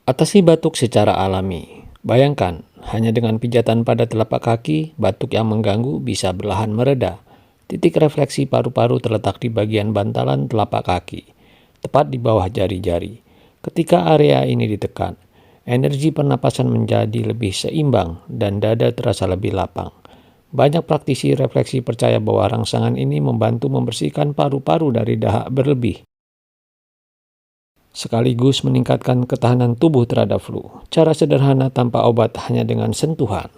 Atasi batuk secara alami. Bayangkan, hanya dengan pijatan pada telapak kaki, batuk yang mengganggu bisa perlahan mereda. Titik refleksi paru-paru terletak di bagian bantalan telapak kaki, tepat di bawah jari-jari. Ketika area ini ditekan, energi pernapasan menjadi lebih seimbang dan dada terasa lebih lapang. Banyak praktisi refleksi percaya bahwa rangsangan ini membantu membersihkan paru-paru dari dahak berlebih, sekaligus meningkatkan ketahanan tubuh terhadap flu. Cara sederhana tanpa obat hanya dengan sentuhan.